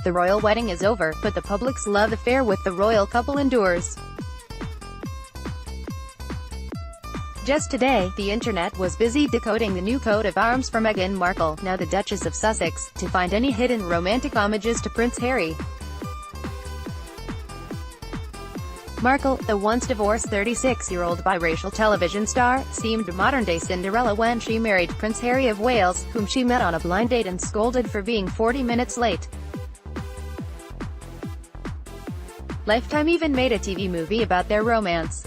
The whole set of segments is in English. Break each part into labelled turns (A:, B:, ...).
A: The royal wedding is over, but the public's love affair with the royal couple endures. Just today, the internet was busy decoding the new coat of arms for Meghan Markle, now the Duchess of Sussex, to find any hidden romantic homages to Prince Harry. Markle, the once-divorced 36-year-old biracial television star, seemed modern-day Cinderella when she married Prince Harry of Wales, whom she met on a blind date and scolded for being 40 minutes late. Lifetime even made a TV movie about their romance.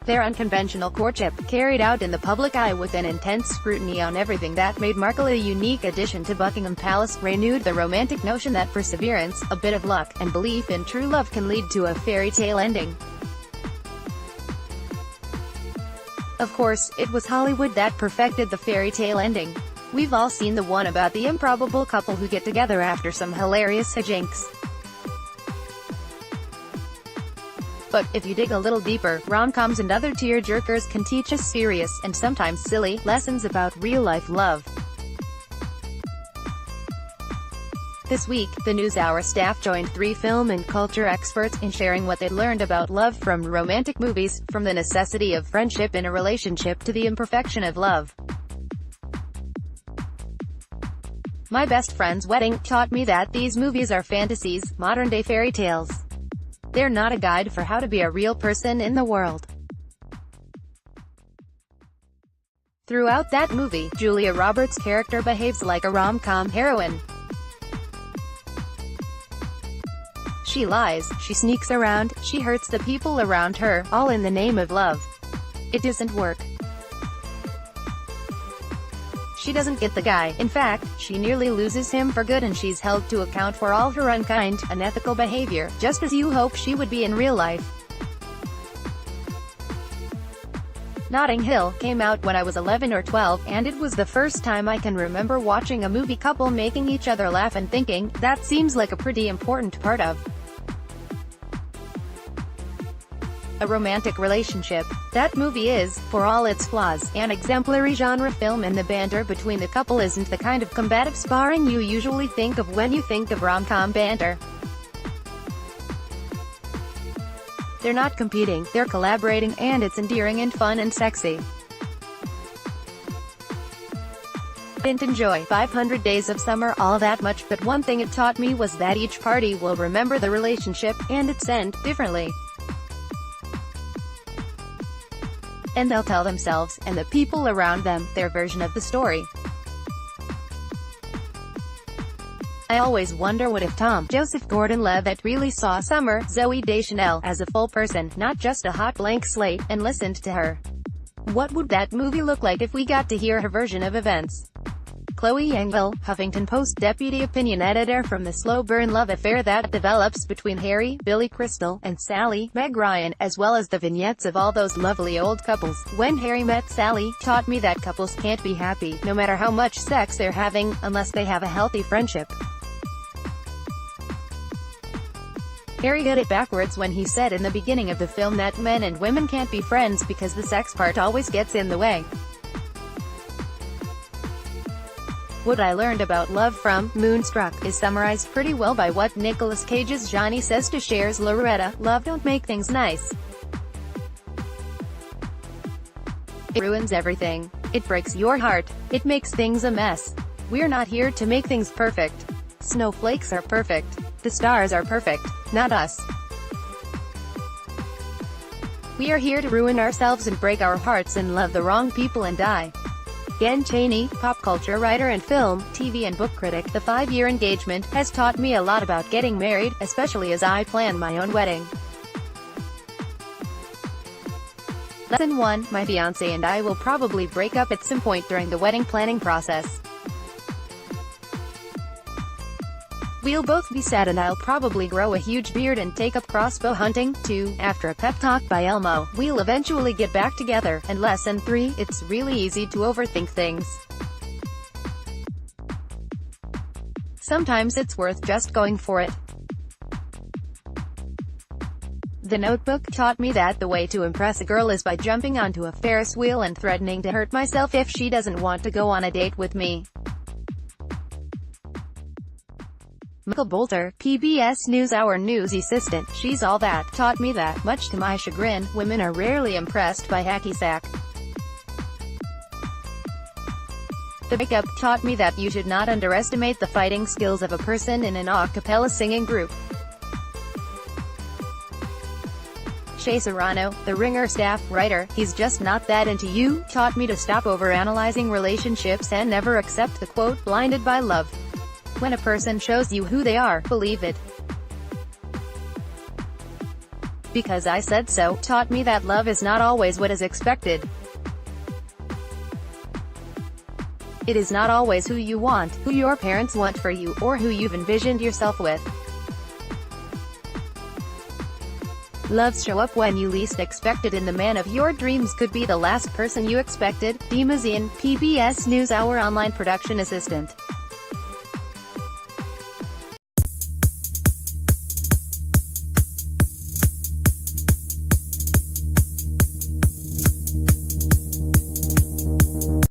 A: Their unconventional courtship, carried out in the public eye with an intense scrutiny on everything that made Markle a unique addition to Buckingham Palace, renewed the romantic notion that perseverance, a bit of luck, and belief in true love can lead to a fairy tale ending. Of course, it was Hollywood that perfected the fairy tale ending. We've all seen the one about the improbable couple who get together after some hilarious hijinks. But, if you dig a little deeper, rom-coms and other tear-jerkers can teach us serious, and sometimes silly, lessons about real-life love. This week, the NewsHour staff joined 3 film and culture experts in sharing what they'd learned about love from romantic movies, from the necessity of friendship in a relationship to the imperfection of love. My best friend's wedding taught me that these movies are fantasies, modern-day fairy tales. They're not a guide for how to be a real person in the world. Throughout that movie, Julia Roberts' character behaves like a rom-com heroine. She lies, she sneaks around, she hurts the people around her, all in the name of love. It doesn't work. She doesn't get the guy. In fact, she nearly loses him for good, and she's held to account for all her unkind, unethical behavior, just as you hope she would be in real life. Notting Hill came out when I was 11 or 12, and it was the first time I can remember watching a movie couple making each other laugh and thinking, that seems like a pretty important part of a romantic relationship. That movie is, for all its flaws, an exemplary genre film, and the banter between the couple isn't the kind of combative sparring you usually think of when you think of rom-com banter. They're not competing, they're collaborating, and it's endearing and fun and sexy. I didn't enjoy 500 Days of Summer all that much, but one thing it taught me was that each party will remember the relationship, and its end, differently. And they'll tell themselves, and the people around them, their version of the story. I always wonder what if Tom Joseph Gordon-Levitt really saw Summer Zooey Deschanel as a full person, not just a hot blank slate, and listened to her. What would that movie look like if we got to hear her version of events? Chloe Engvall, Huffington Post deputy opinion editor, from the slow-burn love affair that develops between Harry, Billy Crystal, and Sally, Meg Ryan, as well as the vignettes of all those lovely old couples. When Harry met Sally, taught me that couples can't be happy, no matter how much sex they're having, unless they have a healthy friendship. Harry got it backwards when he said in the beginning of the film that men and women can't be friends because the sex part always gets in the way. What I learned about love from Moonstruck is summarized pretty well by what Nicolas Cage's Johnny says to Cher's Loretta: love don't make things nice. It ruins everything. It breaks your heart. It makes things a mess. We're not here to make things perfect. Snowflakes are perfect. The stars are perfect, not us. We are here to ruin ourselves and break our hearts and love the wrong people and die. Jen Chaney, pop culture writer and film, TV and book critic, the 5-year engagement has taught me a lot about getting married, especially as I plan my own wedding. Lesson 1, my fiancé and I will probably break up at some point during the wedding planning process. We'll both be sad and I'll probably grow a huge beard and take up crossbow hunting. 2. After a pep talk by Elmo, we'll eventually get back together. And lesson 3, it's really easy to overthink things. Sometimes it's worth just going for it. The Notebook taught me that the way to impress a girl is by jumping onto a Ferris wheel and threatening to hurt myself if she doesn't want to go on a date with me. Michael Bolter, PBS NewsHour news assistant. She's all that. Taught me that, much to my chagrin, women are rarely impressed by hacky sack. The breakup taught me that you should not underestimate the fighting skills of a person in an a cappella singing group. Shea Serrano, the Ringer staff writer, he's just not that into you, taught me to stop overanalyzing relationships and never accept the quote, blinded by love. When a person shows you who they are, believe it. Because I said so, taught me that love is not always what is expected. It is not always who you want, who your parents want for you, or who you've envisioned yourself with. Loves show up when you least expect it, and the man of your dreams could be the last person you expected. Dee Mazin, PBS NewsHour online production assistant.